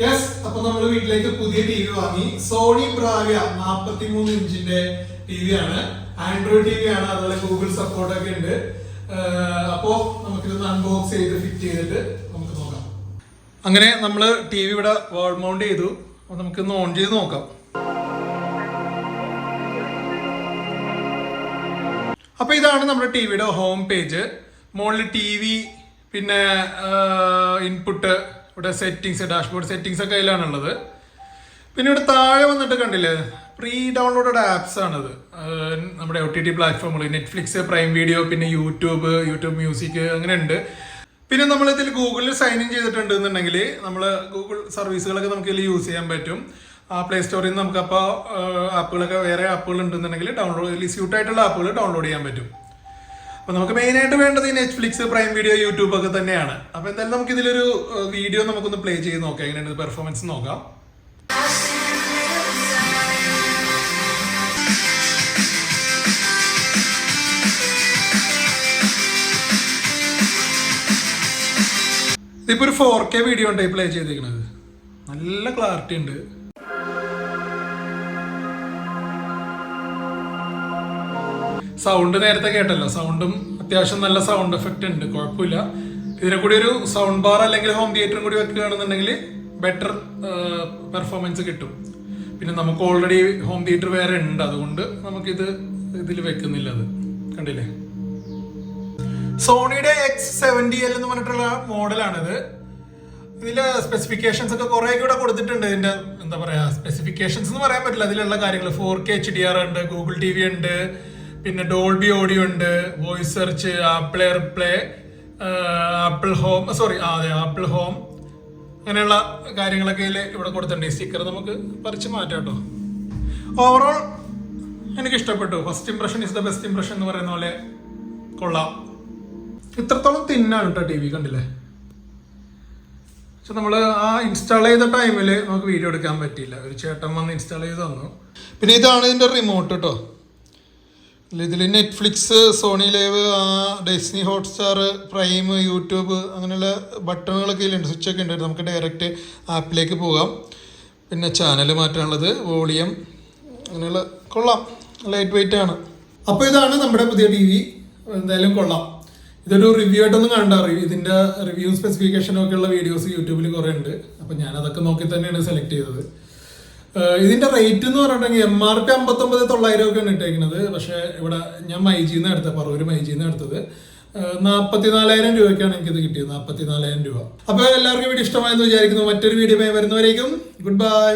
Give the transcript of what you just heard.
Yes, അപ്പൊ നമ്മള് വീട്ടിലേക്ക് പുതിയ ടി വി വാങ്ങി. സോണി ബ്രാവിയ 43 ഇഞ്ചിന്റെ ടി വി ആണ്. ആൻഡ്രോയിഡ് ടി വി ആണ്, അതുപോലെ ഗൂഗിൾ സപ്പോർട്ട് ഒക്കെ ഉണ്ട്. അപ്പോ നമുക്കിതൊന്ന് അൺബോക്സ് ചെയ്ത് ഫിറ്റ് ചെയ്തിട്ട് നമുക്ക് നോക്കാം. അങ്ങനെ നമ്മള് ടി വി ഇവിടെ വാൾ മൗണ്ട് ചെയ്തു. അപ്പൊ നമുക്കൊന്ന് ഓൺ ചെയ്ത് നോക്കാം. അപ്പൊ ഇതാണ് നമ്മുടെ ടി വിയുടെ ഹോം പേജ്. മുകളിൽ ടി വി, പിന്നെ ഇൻപുട്ട്, ഇവിടെ സെറ്റിങ്സ്, ഡാഷ്ബോർഡ് സെറ്റിങ്സ് ഒക്കെ അതിലാണുള്ളത്. പിന്നെ ഇവിടെ താഴെ വന്നിട്ട് കണ്ടില്ലേ, പ്രീ ഡൗൺലോഡഡ് ആപ്സ് ആണത്. നമ്മുടെ OTT പ്ലാറ്റ്ഫോമുകൾ, നെറ്റ്ഫ്ലിക്സ്, പ്രൈം വീഡിയോ, പിന്നെ യൂട്യൂബ് മ്യൂസിക്, അങ്ങനെ ഉണ്ട്. പിന്നെ നമ്മൾ ഇതിൽ ഗൂഗിളിൽ സൈൻ ഇൻ ചെയ്തിട്ടുണ്ട് എന്നുണ്ടെങ്കിൽ നമ്മൾ ഗൂഗിൾ സർവീസുകളൊക്കെ നമുക്ക് ഇതിൽ യൂസ് ചെയ്യാൻ പറ്റും. പ്ലേ സ്റ്റോറിൽ നിന്ന് നമുക്ക് അപ്പോൾ ആപ്പുകളൊക്കെ, വേറെ ആപ്പുകൾ ഉണ്ടെന്നുണ്ടെങ്കിൽ ഡൗൺലോഡ്, സ്യൂട്ട് ആയിട്ടുള്ള ആപ്പുകൾ ഡൗൺലോഡ് ചെയ്യാൻ പറ്റും. അപ്പൊ നമുക്ക് മെയിനായിട്ട് വേണ്ടത് ഈ നെറ്റ്ഫ്ലിക്സ്, പ്രൈം വീഡിയോ, യൂട്യൂബ് ഒക്കെ തന്നെയാണ്. അപ്പൊ എന്തായാലും നമുക്ക് ഇതിലൊരു വീഡിയോ നമുക്കൊന്ന് പ്ലേ ചെയ്ത് നോക്കാം, എങ്ങനെയാണ് പെർഫോമൻസ് നോക്കാം. ഇതിപ്പോ ഒരു 4K വീഡിയോ ഉണ്ട് പ്ലേ ചെയ്തിരിക്കുന്നത്. നല്ല ക്ലാരിറ്റി ഉണ്ട്. സൗണ്ട് നേരത്തെ കേട്ടല്ലോ, സൗണ്ടും അത്യാവശ്യം നല്ല സൗണ്ട് എഫക്റ്റ് ഉണ്ട്, കുഴപ്പമില്ല. ഇതിനെ കൂടി ഒരു സൗണ്ട് ബാർ അല്ലെങ്കിൽ ഹോം തിയേറ്ററും കൂടി വെക്കുകയാണെന്നുണ്ടെങ്കിൽ ബെറ്റർ പെർഫോമൻസ് കിട്ടും. പിന്നെ നമുക്ക് ഓൾറെഡി ഹോം തിയേറ്റർ വേറെ ഉണ്ട്, അതുകൊണ്ട് നമുക്കിത് ഇതിൽ വെക്കുന്നില്ല. അത് കണ്ടില്ലേ, സോണിയുടെ X70L എന്ന് പറഞ്ഞിട്ടുള്ള മോഡലാണിത്. ഇതിലെ സ്പെസിഫിക്കേഷൻസ് ഒക്കെ കുറെ കൂടെ കൊടുത്തിട്ടുണ്ട്. ഇതിന്റെ എന്താ പറയാ, സ്പെസിഫിക്കേഷൻസ് എന്ന് പറയാൻ പറ്റില്ല. അതിലുള്ള കാര്യങ്ങൾ 4K HDR ഉണ്ട്, ഗൂഗിൾ TV ഉണ്ട്, പിന്നെ ഡോൾബി ഓഡിയോ ഉണ്ട്, voice search, apple AirPlay, apple home, അങ്ങനെയുള്ള കാര്യങ്ങളൊക്കെ ഇവിടെ കൊടുത്തിട്ടുണ്ട്. ഈ സ്റ്റിക്കർ നമുക്ക് പറിച്ച് മാറ്റാം കേട്ടോ. ഓവറോൾ എനിക്ക് ഇഷ്ടപ്പെട്ടു. First impression is the best impression എന്ന് പറയുന്ന പോലെ കൊള്ളാം. ഇത്രത്തോളം തിന്നാണ് കേട്ടോ ടി വി, കണ്ടില്ലേ. പക്ഷെ നമ്മൾ ആ ഇൻസ്റ്റാൾ ചെയ്ത ടൈമിൽ നമുക്ക് വീഡിയോ എടുക്കാൻ പറ്റിയില്ല. ഒരു ചേട്ടൻ വന്ന് ഇൻസ്റ്റാൾ ചെയ്ത് തന്നു. പിന്നെ ഇതാണ് ഇതിൻ്റെ റിമോട്ട് കേട്ടോ. ഇതിൽ Netflix, Sony Live, Disney Hotstar, Prime, YouTube, അങ്ങനെയുള്ള ബട്ടണുകളൊക്കെ ഇതിലുണ്ട്, സ്വിച്ചൊക്കെ ഉണ്ട്. നമുക്ക് ഡയറക്റ്റ് ആപ്പിലേക്ക് പോകാം. പിന്നെ ചാനൽ മാറ്റാനുള്ളത്, വോളിയം, അങ്ങനെയുള്ള കൊള്ളാം, ലൈറ്റ് വെയിറ്റ് ആണ്. അപ്പോൾ ഇതാണ് നമ്മുടെ പുതിയ ടി വി. എന്തായാലും കൊള്ളാം. ഇതൊരു റിവ്യൂ ആയിട്ടൊന്നും കണ്ടാ, ഇതിൻ്റെ റിവ്യൂ സ്പെസിഫിക്കേഷനും ഒക്കെ ഉള്ള വീഡിയോസ് യൂട്യൂബിൽ കുറേ ഉണ്ട്. അപ്പം ഞാൻ അതൊക്കെ നോക്കി തന്നെയാണ് സെലക്ട് ചെയ്തത്. ഇതിന്റെ റേറ്റ് എന്ന് പറഞ്ഞിട്ടുണ്ടെങ്കിൽ MRP 59,900 ഒക്കെയാണ് ഇട്ടേക്കുന്നത്. പക്ഷേ ഇവിടെ ഞാൻ മൈജിന്ന് എടുത്തത്, പറവൂർ മൈജിന്ന് എടുത്തത്. 44,000 രൂപയ്ക്കാണ് എനിക്കിത് കിട്ടിയത്, 44,000 രൂപ. അപ്പോൾ എല്ലാവർക്കും വീഡിയോ ഇഷ്ടമായെന്ന് വിചാരിക്കുന്നു. മറ്റൊരു വീഡിയോ വരുന്നവരേക്കും ഗുഡ് ബൈ.